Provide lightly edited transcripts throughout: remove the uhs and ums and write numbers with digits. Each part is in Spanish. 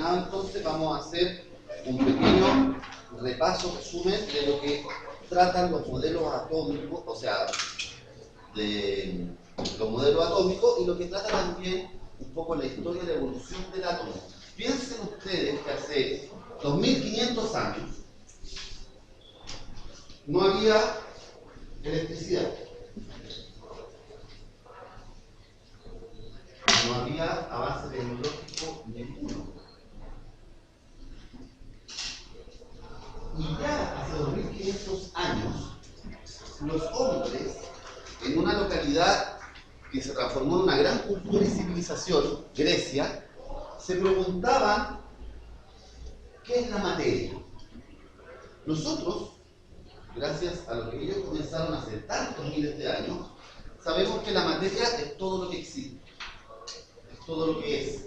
mencionaba entonces, vamos a hacer un pequeño repaso, resumen de lo que tratan los modelos atómicos, o sea, de los modelos atómicos y lo que trata también un poco la historia de la evolución del átomo. Piensen ustedes que hace 2500 años no había electricidad. No había avance tecnológico ninguno. Y ya hace 2500 años, los hombres, en una localidad que se transformó en una gran cultura y civilización, Grecia, se preguntaban ¿qué es la materia? Nosotros, gracias a lo que ellos comenzaron hace tantos miles de años, sabemos que la materia es todo lo que existe, es todo lo que es,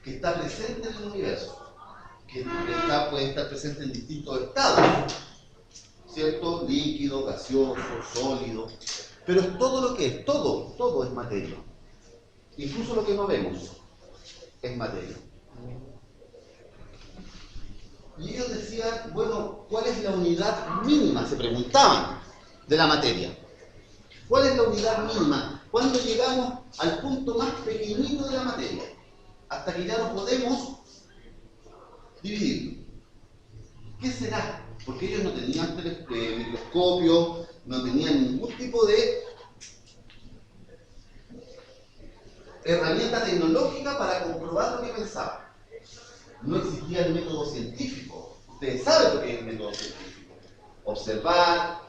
que está presente en el universo, que puede estar presente en distintos estados, ¿cierto? Líquido, gaseoso, sólido, pero es todo lo que es, todo es materia. Incluso lo que no vemos es materia. Y ellos decían, bueno, ¿cuál es la unidad mínima? Se preguntaban de la materia. ¿Cuál es la unidad mínima? ¿Cuándo llegamos al punto más pequeñito de la materia? Hasta que ya no podemos dividirlo. ¿Qué será? Porque ellos no tenían microscopios, no tenían ningún tipo de herramienta tecnológica para comprobar lo que pensaban. No existía el método científico. Ustedes saben lo que es el método científico. Observar,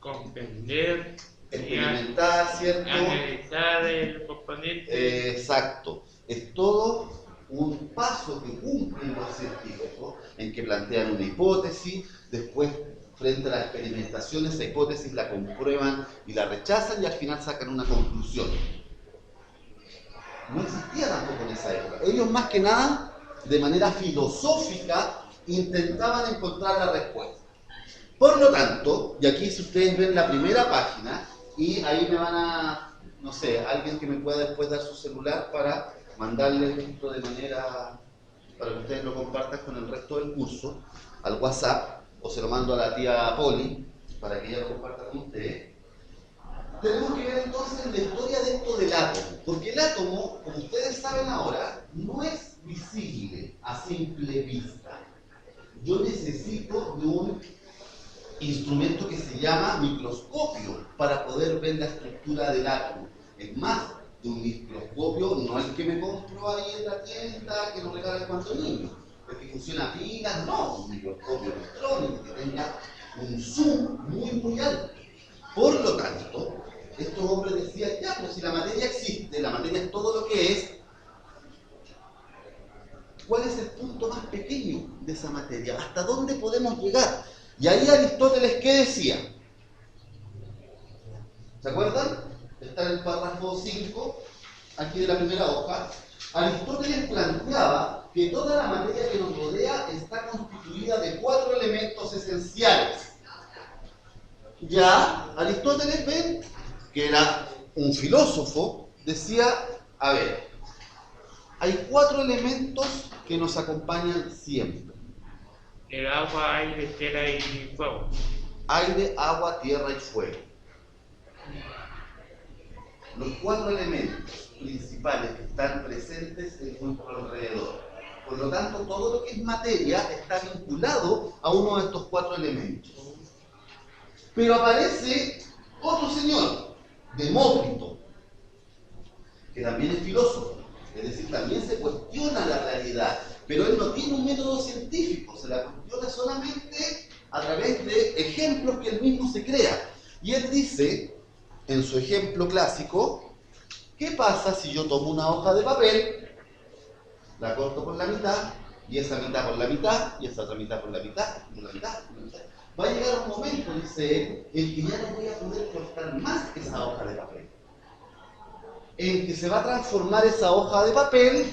comprender, experimentar, ¿cierto? analizar el componente. Exacto. Es todo un paso que cumplen los científicos en que plantean una hipótesis, después frente a la experimentación esa hipótesis la comprueban y la rechazan y al final sacan una conclusión. No existía tampoco en esa época. Ellos más que nada, de manera filosófica, intentaban encontrar la respuesta. Por lo tanto, y aquí si ustedes ven la primera página, y ahí me van a, no sé, alguien que me pueda después dar su celular para mandarles esto de manera, para que ustedes lo compartan con el resto del curso, al WhatsApp, o se lo mando a la tía Poli, para que ella lo comparta con ustedes. Tenemos que ver entonces la historia de esto del átomo, porque el átomo, como ustedes saben ahora, no es visible a simple vista. Yo necesito de un instrumento que se llama microscopio para poder ver la estructura del átomo. Es más, de un microscopio no el que me compro ahí en la tienda, que nos regala cuanto niño, el que funciona a pilas, no, un microscopio electrónico que tenga un zoom muy alto. Por lo tanto, estos hombres decían, ya, pues si la materia existe, la materia es todo lo que es, ¿cuál es el punto más pequeño de esa materia? ¿Hasta dónde podemos llegar? Y ahí Aristóteles, ¿qué decía? ¿Se acuerdan? Está en el párrafo 5, aquí de la primera hoja. Aristóteles planteaba que toda la materia que nos rodea está constituida de 4 elementos esenciales. Ya Aristóteles, ven, que era un filósofo, decía, a ver, hay 4 elementos que nos acompañan siempre. El agua, aire, tierra y fuego. Aire, agua, tierra y fuego. Los 4 elementos principales que están presentes en nuestro alrededor. Por lo tanto, todo lo que es materia está vinculado a uno de estos 4 elementos. Pero aparece otro señor, Demócrito, que también es filósofo, es decir, también se cuestiona la realidad, pero él no tiene un método científico, se la cuestiona solamente a través de ejemplos que él mismo se crea. Y él dice, en su ejemplo clásico, ¿qué pasa si yo tomo una hoja de papel, la corto por la mitad, y esa mitad por la mitad, y esa otra mitad por la mitad, por la mitad, por la mitad? Va a llegar un momento, dice él, en que ya no voy a poder cortar más esa hoja de papel. En que se va a transformar esa hoja de papel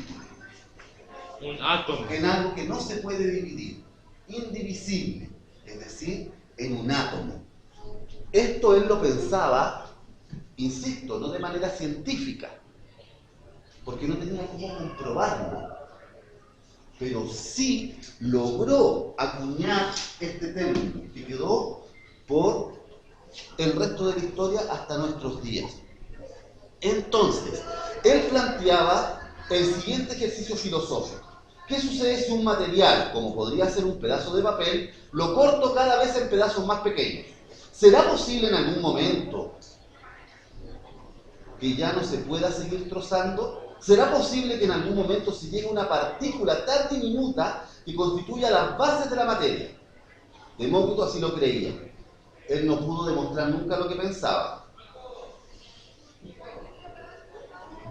Un átomo. en algo que no se puede dividir, indivisible, es decir, en un átomo. Esto él lo pensaba, insisto, no de manera científica, porque no tenía cómo comprobarlo. Pero sí logró acuñar este término que quedó por el resto de la historia hasta nuestros días. Entonces, él planteaba el siguiente ejercicio filosófico. ¿Qué sucede si un material, como podría ser un pedazo de papel, lo corto cada vez en pedazos más pequeños? ¿Será posible en algún momento que ya no se pueda seguir trozando? ¿Será posible que en algún momento se llegue a una partícula tan diminuta que constituya las bases de la materia? Demócrito así lo creía. Él no pudo demostrar nunca lo que pensaba,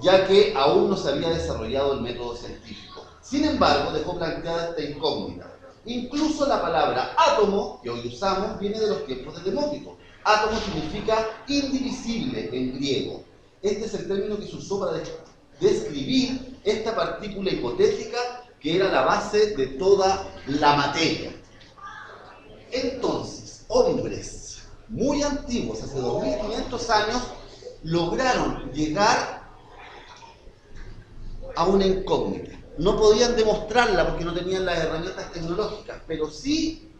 ya que aún no se había desarrollado el método científico. Sin embargo, dejó planteada esta incógnita. Incluso la palabra átomo, que hoy usamos, viene de los tiempos de Demócrito. Átomo significa indivisible en griego. Este es el término que se usó para describir esta partícula hipotética que era la base de toda la materia. Entonces, hombres muy antiguos, hace 2500 años, lograron llegar a una incógnita. No podían demostrarla porque no tenían las herramientas tecnológicas, pero sí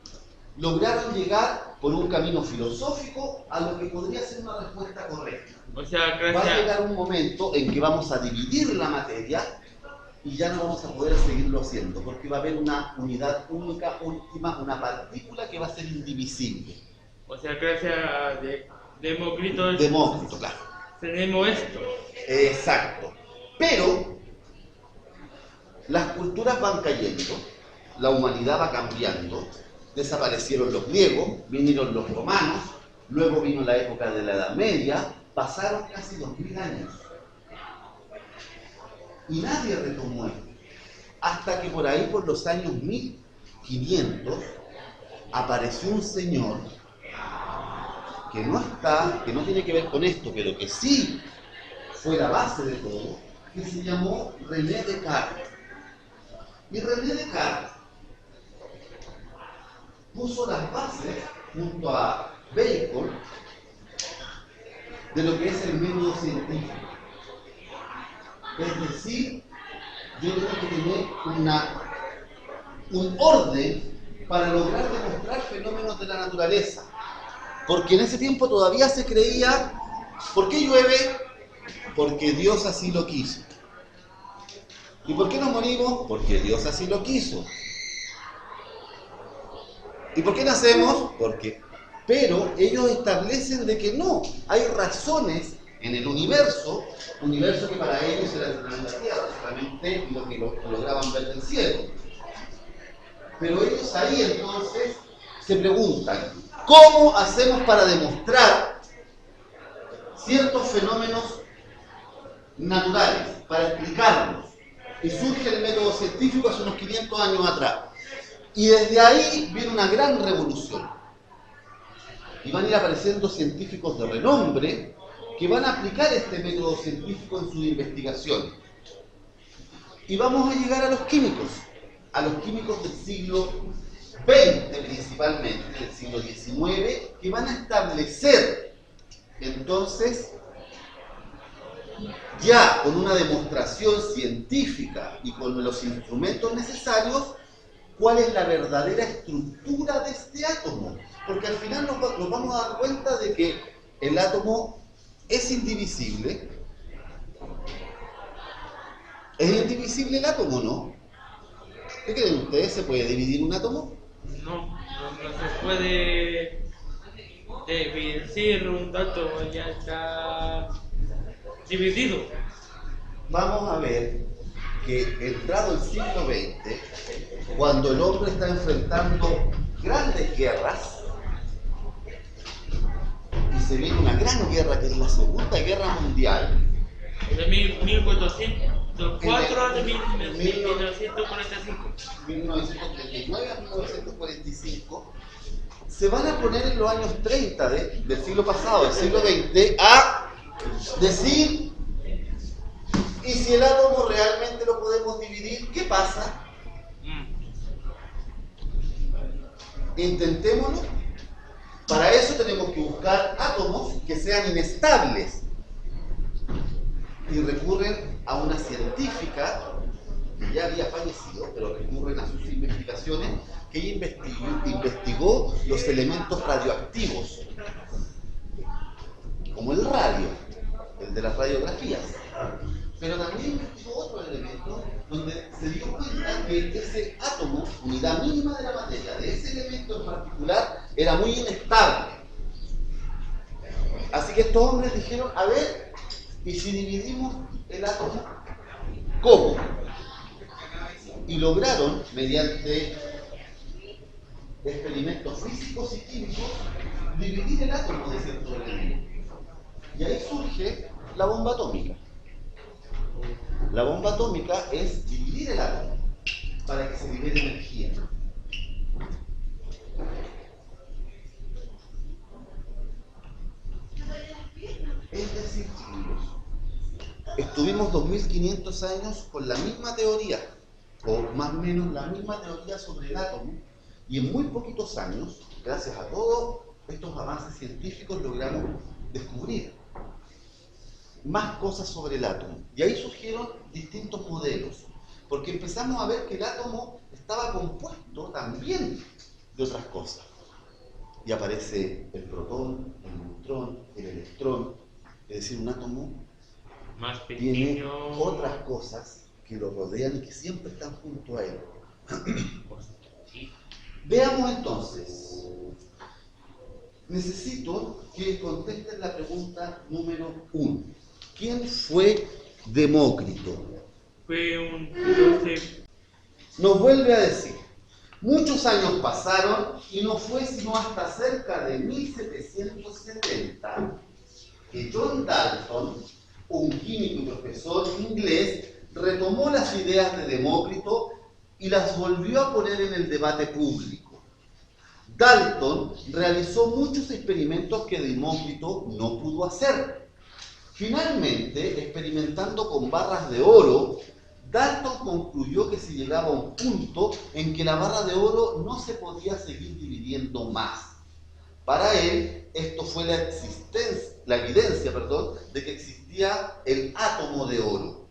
lograron llegar por un camino filosófico a lo que podría ser una respuesta correcta. O sea, Va a llegar un momento en que vamos a dividir la materia y ya no vamos a poder seguirlo haciendo, porque va a haber una unidad única, última, una partícula que va a ser indivisible. O sea, gracias a Demócrito, Claro. tenemos esto. Exacto. Pero las culturas van cayendo, la humanidad va cambiando, desaparecieron los griegos, vinieron los romanos, luego vino la época de la Edad Media, pasaron casi 2000 años. Y nadie retomó esto. Hasta que por ahí, por los años 1500, apareció un señor que no tiene que ver con esto, pero que sí fue la base de todo, que se llamó René Descartes. Y René Descartes puso las bases, junto a Bacon, de lo que es el método científico. Es decir, yo tengo que tener un orden para lograr demostrar fenómenos de la naturaleza. Porque en ese tiempo todavía se creía, ¿por qué llueve? Porque Dios así lo quiso. ¿Y por qué nos morimos? Porque Dios así lo quiso. ¿Y por qué nacemos? Porque. Pero ellos establecen de que no, hay razones en el universo que para ellos era el planeta Tierra, solamente lo que lograban ver del cielo. Pero ellos ahí entonces se preguntan, ¿cómo hacemos para demostrar ciertos fenómenos naturales, para explicarlos? Y surge el método científico hace unos 500 años atrás. Y desde ahí viene una gran revolución. Y van a ir apareciendo científicos de renombre que van a aplicar este método científico en sus investigaciones. Y vamos a llegar a los químicos del siglo XX principalmente, del siglo XIX, que van a establecer entonces, ya con una demostración científica y con los instrumentos necesarios, cuál es la verdadera estructura de este átomo. Porque al final nos vamos a dar cuenta de que el átomo es indivisible. ¿Es indivisible el átomo, no? ¿Qué creen ustedes? ¿Se puede dividir un átomo? No se puede dividir un átomo, ya está dividido. Vamos a ver que entrado el siglo XX, cuando el hombre está enfrentando grandes guerras, y se viene una gran guerra que es la Segunda Guerra Mundial, de 1404 a 1945. 1939 a 1945, se van a poner en los años 30 del siglo pasado, del siglo XX, a decir, ¿y si el átomo realmente lo podemos dividir? ¿Qué pasa? Intentémoslo. Para eso tenemos que buscar átomos que sean inestables. Y recurren a una científica que ya había fallecido, pero recurren a sus investigaciones, que ella investigó los elementos radioactivos, como el radio, el de las radiografías. Pero también investigó otro elemento donde se dio cuenta que ese átomo, unidad mínima de la materia, de ese elemento en particular, era muy inestable. Así que estos hombres dijeron, a ver, ¿y si dividimos el átomo? ¿Cómo? Y lograron, mediante experimentos físicos y químicos, dividir el átomo de ciertos elementos. Y ahí surge la bomba atómica. La bomba atómica es dividir el átomo para que se libere energía. Es decir, chicos, estuvimos 2500 años con la misma teoría, o más o menos la misma teoría sobre el átomo, y en muy poquitos años, gracias a todos estos avances científicos, logramos descubrir más cosas sobre el átomo. Y ahí surgieron distintos modelos, porque empezamos a ver que el átomo estaba compuesto también de otras cosas. Y aparece el protón, el neutrón, el electrón. Es decir, un átomo Más tiene pequeño. otras cosas que lo rodean y que siempre están junto a él. Sí. Veamos entonces. Necesito que contesten la pregunta número 1. ¿Quién fue Demócrito? Fue un filósofo. Nos vuelve a decir, muchos años pasaron y no fue sino hasta cerca de 1770 que John Dalton, un químico y profesor inglés, retomó las ideas de Demócrito y las volvió a poner en el debate público. Dalton realizó muchos experimentos que Demócrito no pudo hacer. Finalmente, experimentando con barras de oro, Dalton concluyó que se llegaba a un punto en que la barra de oro no se podía seguir dividiendo más. Para él, esto fue la evidencia de que existía el átomo de oro.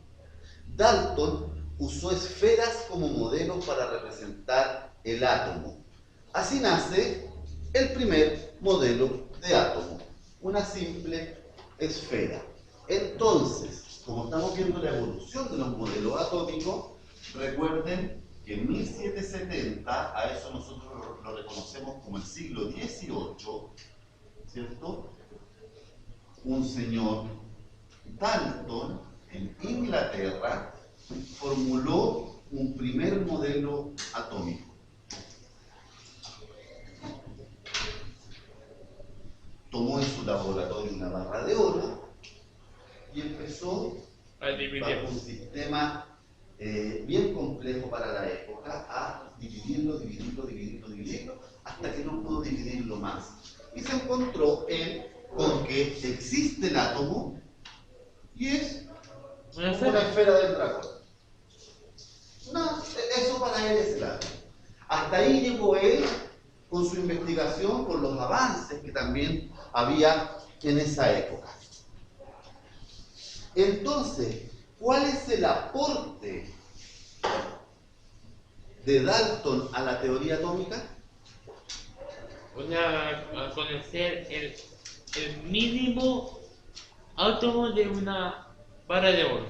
Dalton usó esferas como modelo para representar el átomo. Así nace el primer modelo de átomo, una simple esfera. Entonces, como estamos viendo la evolución de los modelos atómicos, recuerden que en 1770, a eso nosotros lo reconocemos como el siglo XVIII, ¿cierto? Un señor Dalton, en Inglaterra, formuló un primer modelo atómico. Tomó en su laboratorio una barra de oro y empezó, bajo un sistema bien complejo para la época, a dividirlo, hasta que no pudo dividirlo más. Y se encontró él con que existe el átomo y es una esfera del dragón. No, eso para él es el átomo. Hasta ahí llegó él con su investigación, con los avances que también había en esa época. Entonces, ¿cuál es el aporte de Dalton a la teoría atómica? A conocer el mínimo átomo de una barra de oro.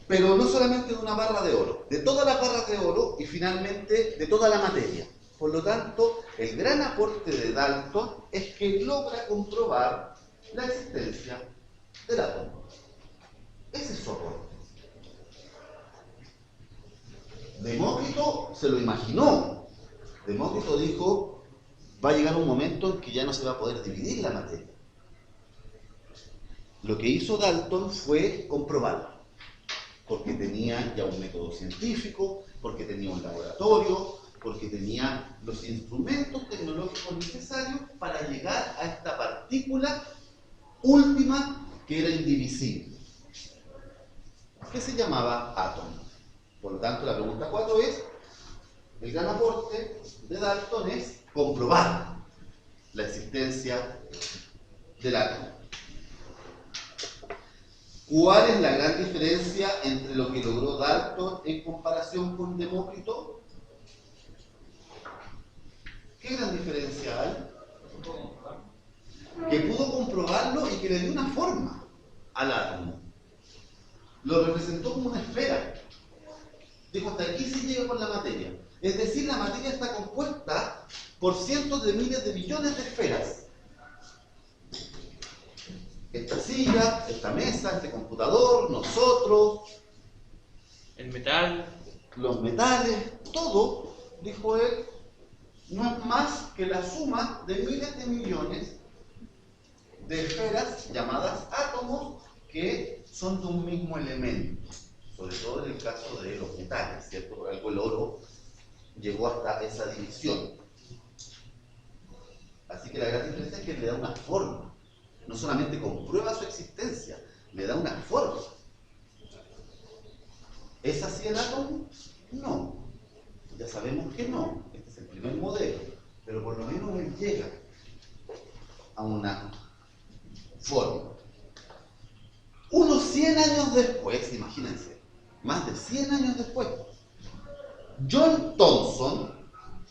Pero no solamente de una barra de oro, de todas las barras de oro y finalmente de toda la materia. Por lo tanto, el gran aporte de Dalton es que logra comprobar la existencia del átomo. Ese es su aporte. Demócrito se lo imaginó. Demócrito dijo, va a llegar un momento en que ya no se va a poder dividir la materia. Lo que hizo Dalton fue comprobarlo, porque tenía ya un método científico, porque tenía un laboratorio, porque tenía los instrumentos tecnológicos necesarios para llegar a esta partícula última que era indivisible, que se llamaba átomo. Por lo tanto, la pregunta 4 es, el gran aporte de Dalton es comprobar la existencia del átomo. ¿Cuál es la gran diferencia entre lo que logró Dalton en comparación con Demócrito? ¿Qué gran diferencia hay? Que pudo comprobarlo y que le dio una forma al átomo. Lo representó como una esfera. Dijo, hasta aquí se llega con la materia. Es decir, la materia está compuesta por cientos de miles de millones de esferas. Esta silla, esta mesa, este computador, nosotros, El metal. los metales, todo, dijo él, no es más que la suma de miles de millones de esferas llamadas átomos que son de un mismo elemento, sobre todo en el caso de los metales, ¿cierto? Por algo el oro llegó hasta esa división. Así que la gran diferencia es que le da una forma, no solamente comprueba su existencia, le da una forma. ¿Es así el átomo? No. Ya sabemos que no. Este es el primer modelo. Pero por lo menos él llega a una forma. Unos 100 años después, imagínense, más de 100 años después, John Thomson,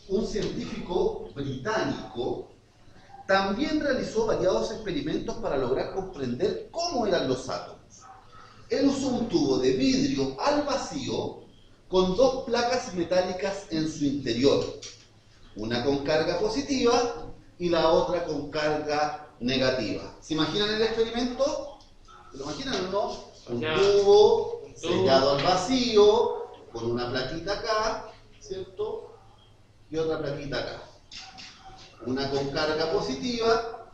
un científico británico, también realizó variados experimentos para lograr comprender cómo eran los átomos. Él usó un tubo de vidrio al vacío con dos placas metálicas en su interior, una con carga positiva y la otra con carga negativa. ¿Se imaginan el experimento? ¿Se lo imaginan o no? Un tubo sellado al vacío, con una plaquita acá, ¿cierto? Y otra plaquita acá. Una con carga positiva,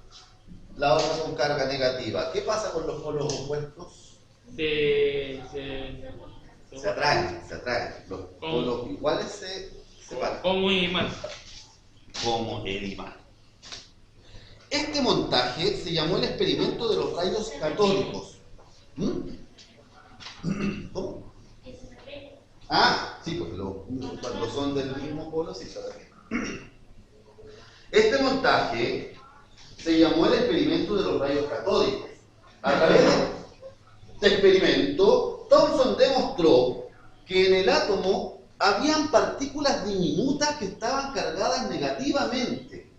la otra con carga negativa. ¿Qué pasa con los polos opuestos? Se atraen. Los polos iguales se separan. Como un imán. Como el imán. Este montaje se llamó el experimento de los rayos catódicos. ¿Cómo? Ah, sí, pues cuando son del mismo polo, sí, está bien. Este montaje se llamó el experimento de los rayos catódicos. A través de este experimento, Thomson demostró que en el átomo habían partículas diminutas que estaban cargadas negativamente.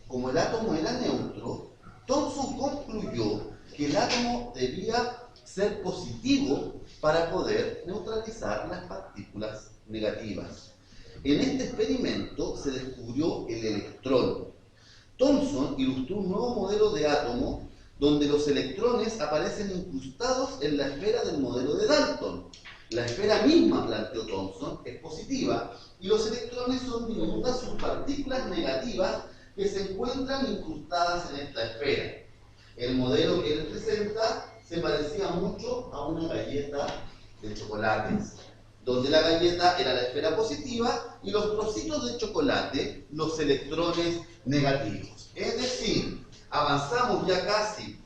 Como el átomo era neutro, Thomson concluyó que el átomo debía ser positivo para poder neutralizar las partículas negativas. En este experimento se descubrió el electrón. Thomson ilustró un nuevo modelo de átomo donde los electrones aparecen incrustados en la esfera del modelo de Dalton. La esfera misma, planteó Thomson, es positiva y los electrones son diminutas subpartículas negativas que se encuentran incrustadas en esta esfera. El modelo que él presenta se parecía mucho a una galleta de chocolates, donde la galleta era la esfera positiva y los trocitos de chocolate los electrones negativos. Es decir, avanzamos ya casi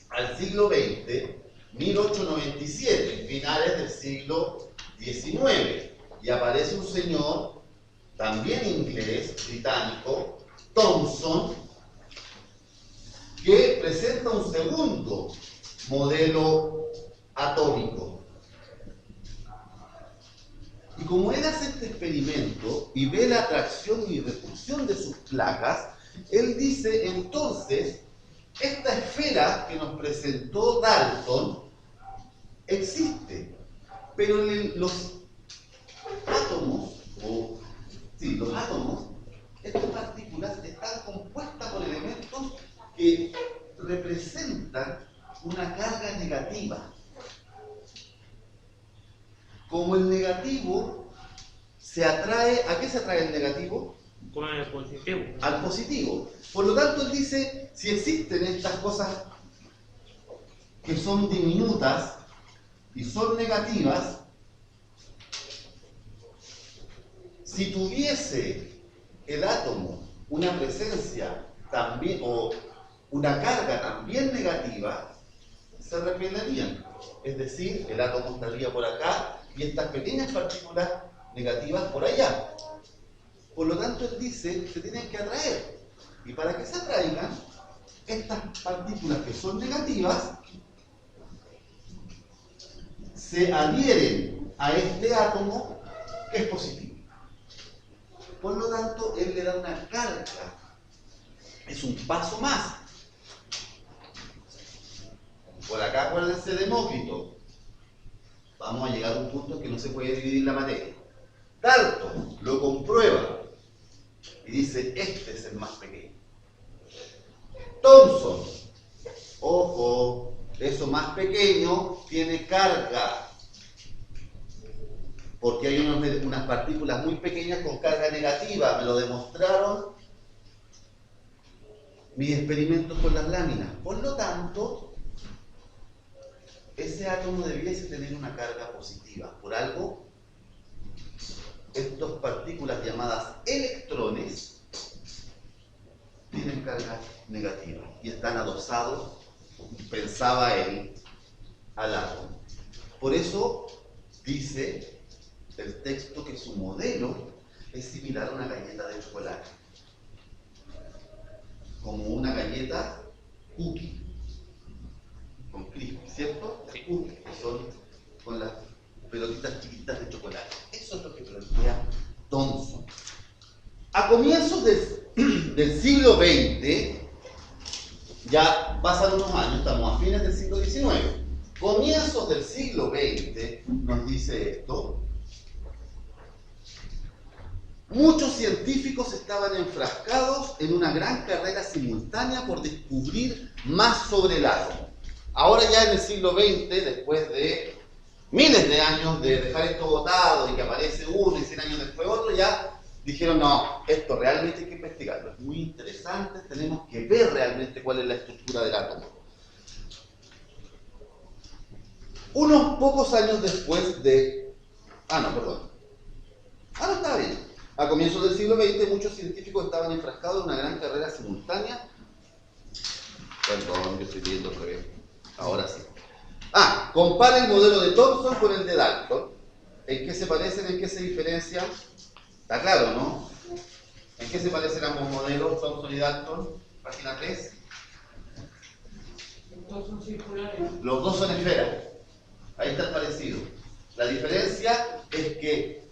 al siglo XX, 1897, finales del siglo XIX, y aparece un señor, también inglés, británico, Thomson, que presenta un segundo modelo atómico. Y como él hace este experimento y ve la atracción y repulsión de sus placas, él dice entonces, esta esfera que nos presentó Dalton existe, pero los átomos, estas partículas están compuestas por elementos que representan una carga negativa. Como el negativo se atrae, ¿a qué se atrae el negativo? Con el positivo. Al positivo. Por lo tanto, él dice, si existen estas cosas que son diminutas y son negativas, si tuviese el átomo una presencia también, o una carga también negativa, se repelerían. Es decir, el átomo estaría por acá y estas pequeñas partículas negativas por allá. Por lo tanto, él dice, se tienen que atraer. Y para que se atraigan, estas partículas que son negativas se adhieren a este átomo que es positivo. Por lo tanto, él le da una carga. Es un paso más. Por acá acuérdense de Demócrito. Vamos a llegar a un punto en que no se puede dividir la materia. Dalton lo comprueba y dice, este es el más pequeño. Thomson, ojo, eso más pequeño tiene carga, porque hay unas partículas muy pequeñas con carga negativa, me lo demostraron mis experimentos con las láminas. Por lo tanto, ese átomo debiese tener una carga positiva. Por algo, estas partículas llamadas electrones tienen carga negativa y están adosados, pensaba él, al átomo. Por eso dice el texto que su modelo es similar a una galleta de chocolate, como una galleta cookie, con crispy, ¿cierto? Las cookies, que son con las pelotitas chiquitas de chocolate. Eso es lo que plantea Thomson. A comienzos del siglo XX, ya pasan unos años, estamos a fines del siglo XIX, comienzos del siglo XX, nos dice esto, muchos científicos estaban enfrascados en una gran carrera simultánea por descubrir más sobre el átomo. Ahora ya en el siglo XX, después de miles de años de dejar esto botado y que aparece uno y 100 años después otro, ya dijeron, no, esto realmente hay que investigarlo, es muy interesante, tenemos que ver realmente cuál es la estructura del átomo. Unos pocos años después de... está bien. A comienzos del siglo XX, muchos científicos estaban enfrascados en una gran carrera simultánea. Perdón, yo estoy viendo otra vez. Ahora sí. Compara el modelo de Thomson con el de Dalton. ¿En qué se parecen? ¿En qué se diferencian? Está claro, ¿no? ¿En qué se parecen ambos modelos, Thomson y Dalton? Página 3. Los dos son circulares. Los dos son esferas. Ahí está el parecido. La diferencia es que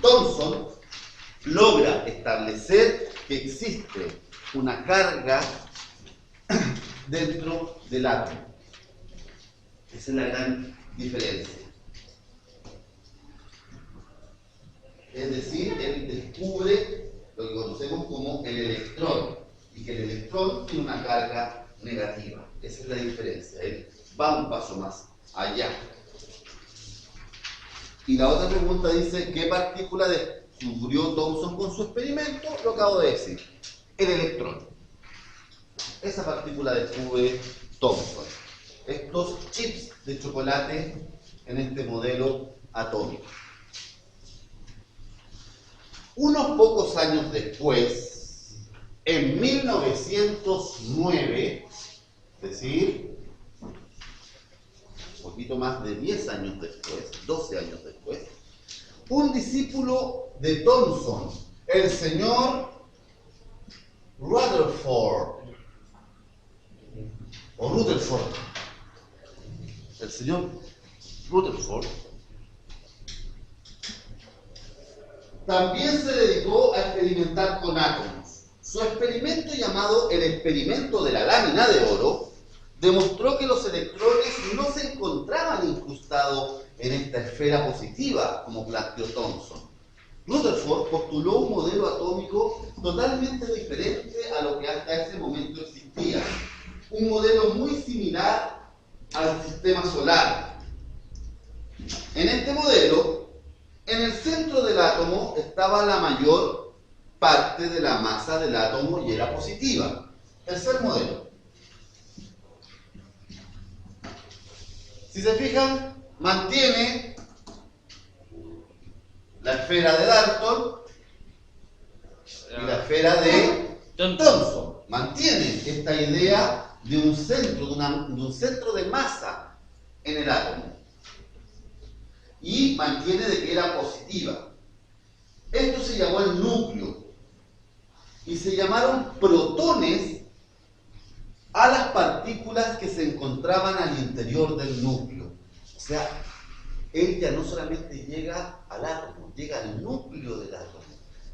Thomson logra establecer que existe una carga dentro del átomo. Esa es la gran diferencia. Es decir, él descubre lo que conocemos como el electrón, y que el electrón tiene una carga negativa. Esa es la diferencia. Él va un paso más allá. Y la otra pregunta dice, ¿qué partícula descubrió Thomson con su experimento? Lo acabo de decir, el electrón. Esa partícula descubre Thomson. Estos chips de chocolate en este modelo atómico. Unos pocos años después, en 1909, es decir, un poquito más de 10 años después, 12 años después, un discípulo de Thomson, el señor Rutherford, el señor Rutherford, también se dedicó a experimentar con átomos. Su experimento, llamado el experimento de la lámina de oro, demostró que los electrones no se encontraban incrustados en esta esfera positiva, como planteó Thomson. Rutherford postuló un modelo atómico totalmente diferente a lo que hasta ese momento existía. Un modelo muy similar al sistema solar. En este modelo, en el centro del átomo estaba la mayor parte de la masa del átomo y era positiva. Tercer modelo. Si se fijan, mantiene la esfera de Dalton y la esfera de Thomson. Mantiene esta idea de un centro de masa en el átomo. Y mantiene de que era positiva. Esto se llamó el núcleo. Y se llamaron protones a las partículas que se encontraban al interior del núcleo. sea, él ya no solamente llega al átomo, llega al núcleo del átomo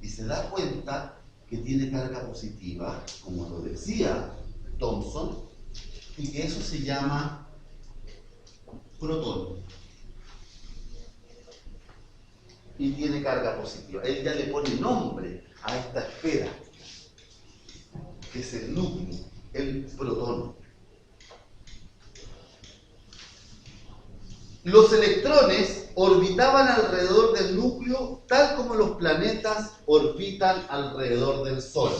y se da cuenta que tiene carga positiva, como lo decía Thomson, y que eso se llama protón. Y tiene carga positiva. Él ya le pone nombre a esta esfera, que es el núcleo, el protón. Los electrones orbitaban alrededor del núcleo tal como los planetas orbitan alrededor del Sol.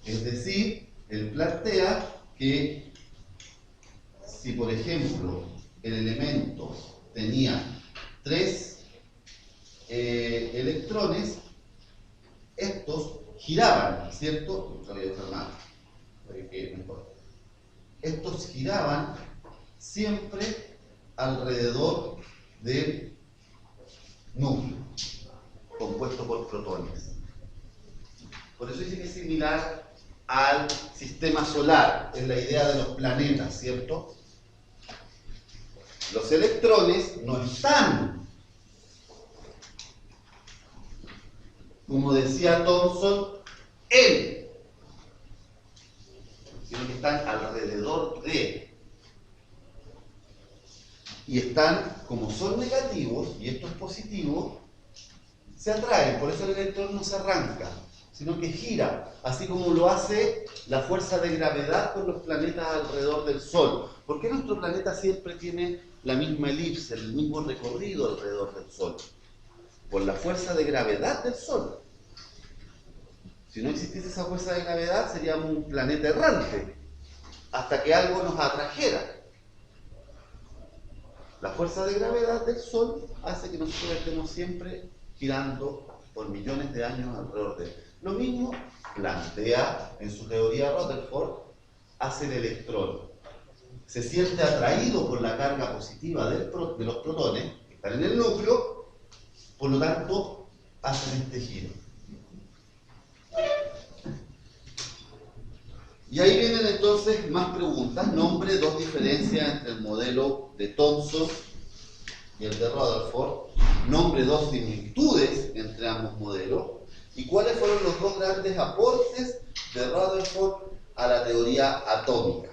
Es decir, él plantea que si, por ejemplo, el elemento tenía 3 electrones, estos giraban, ¿cierto? Lo voy a dejar mal, para que quede mejor. Estos giraban siempre alrededor del núcleo, compuesto por protones. Por eso dice que es similar al sistema solar, es la idea de los planetas, ¿cierto? Los electrones no están, como decía Thomson, en, sino que están alrededor de. Y están, como son negativos, y esto es positivo, se atraen. Por eso el electrón no se arranca, sino que gira, así como lo hace la fuerza de gravedad con los planetas alrededor del Sol. ¿Por qué nuestro planeta siempre tiene la misma elipse, el mismo recorrido alrededor del Sol? Por la fuerza de gravedad del Sol. Si no existiese esa fuerza de gravedad, seríamos un planeta errante, hasta que algo nos atrajera. La fuerza de gravedad del Sol hace que nosotros estemos siempre girando por millones de años alrededor de él. Lo mismo plantea en su teoría Rutherford, hace el electrón. Se siente atraído por la carga positiva de los protones que están en el núcleo, por lo tanto hacen este giro. Y ahí vienen entonces más preguntas. Nombre 2 diferencias entre el modelo de Thomson y el de Rutherford. Nombre 2 similitudes entre ambos modelos. ¿Y cuáles fueron los 2 grandes aportes de Rutherford a la teoría atómica?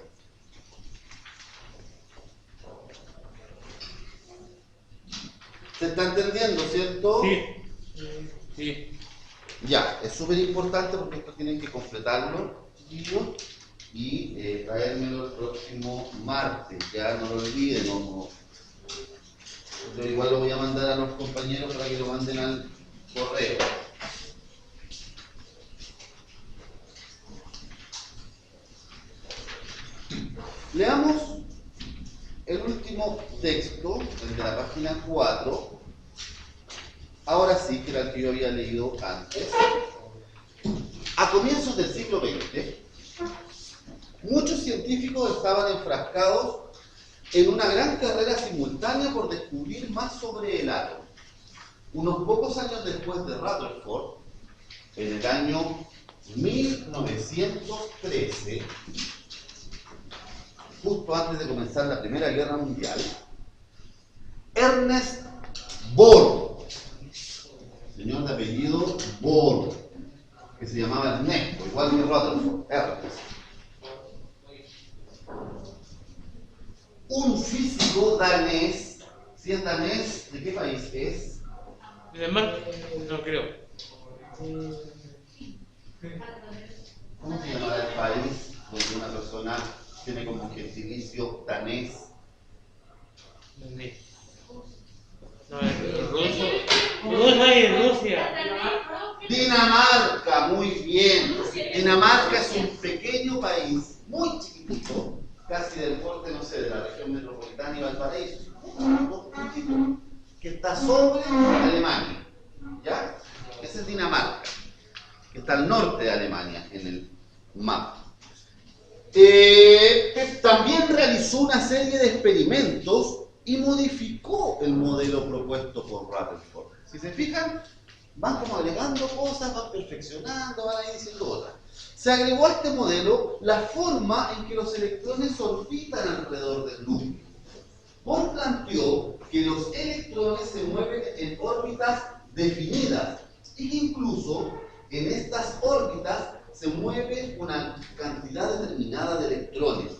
¿Se está entendiendo, cierto? Sí. Sí. Ya, es súper importante porque esto tienen que completarlo y traérmelo el próximo martes, ya no lo olviden, no. Yo igual lo voy a mandar a los compañeros para que lo manden al correo. Leamos el último texto, el de la página 4. Ahora sí, que era el que yo había leído antes. A comienzos del siglo XX, muchos científicos estaban enfrascados en una gran carrera simultánea por descubrir más sobre el átomo. Unos pocos años después de Rutherford, en el año 1913, justo antes de comenzar la Primera Guerra Mundial, Ernest Bohr, señor de apellido Bohr, que se llamaba Ernesto, igual que Rutherford, Ernest. Un físico danés, si es danés, ¿de qué país es? Además, no creo. ¿Cómo se llama el país donde una persona tiene como gentilicio danés? No, es ruso. No es Rusia. Dinamarca, muy bien. Dinamarca es un pequeño país, muy chiquitito, casi del porte, no sé, de la región metropolitana y Valparaíso, que está sobre Alemania. ¿Ya? Ese es Dinamarca, que está al norte de Alemania en el mapa. También realizó una serie de experimentos y modificó el modelo propuesto por Rutherford. Si se fijan, van como agregando cosas, van perfeccionando, van ahí diciendo otras. Se agregó a este modelo la forma en que los electrones orbitan alrededor del núcleo. Bohr planteó que los electrones se mueven en órbitas definidas y que incluso en estas órbitas se mueve una cantidad determinada de electrones.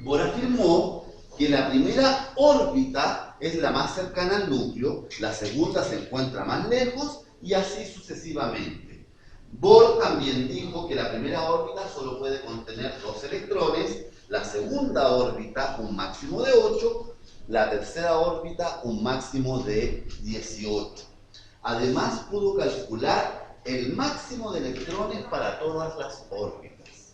Bohr afirmó que la primera órbita es la más cercana al núcleo, la segunda se encuentra más lejos y así sucesivamente. Bohr también dijo que la primera órbita solo puede contener 2 electrones, la segunda órbita un máximo de 8, la tercera órbita un máximo de 18. Además pudo calcular el máximo de electrones para todas las órbitas.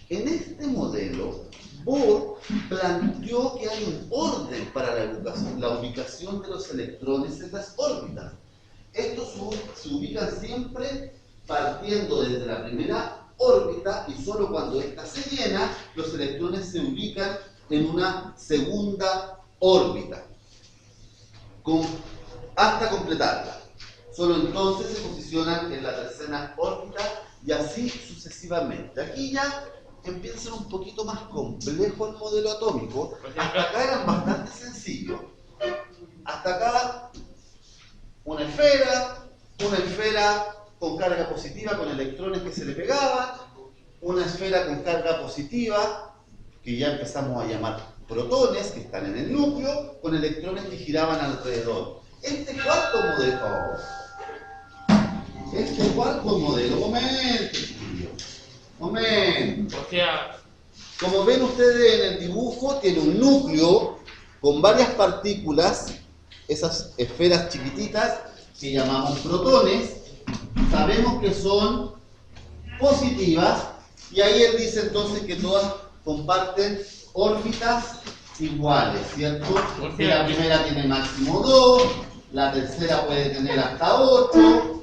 En este modelo, Bohr planteó que hay un orden para la ubicación de los electrones en las órbitas. Estos se ubican siempre partiendo desde la primera órbita y solo cuando ésta se llena, los electrones se ubican en una segunda órbita hasta completarla. Solo entonces se posicionan en la tercera órbita y así sucesivamente. Aquí ya empieza a ser un poquito más complejo el modelo atómico. Hasta acá eran bastante sencillos. Hasta acá una esfera con carga positiva, con electrones que se le pegaban, una esfera con carga positiva, que ya empezamos a llamar protones, que están en el núcleo, con electrones que giraban alrededor. Este cuarto modelo, momento. O sea, Como ven ustedes en el dibujo, tiene un núcleo con varias partículas, esas esferas chiquititas que llamamos protones, sabemos que son positivas, y ahí él dice entonces que todas comparten órbitas iguales, ¿cierto? Que la primera tiene máximo 2, la tercera puede tener hasta 8,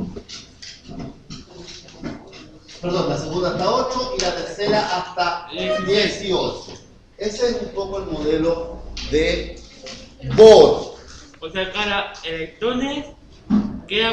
perdón, la segunda hasta 8 y la tercera hasta 18. Ese es un poco el modelo de Bohr. o sea, cada electrones queda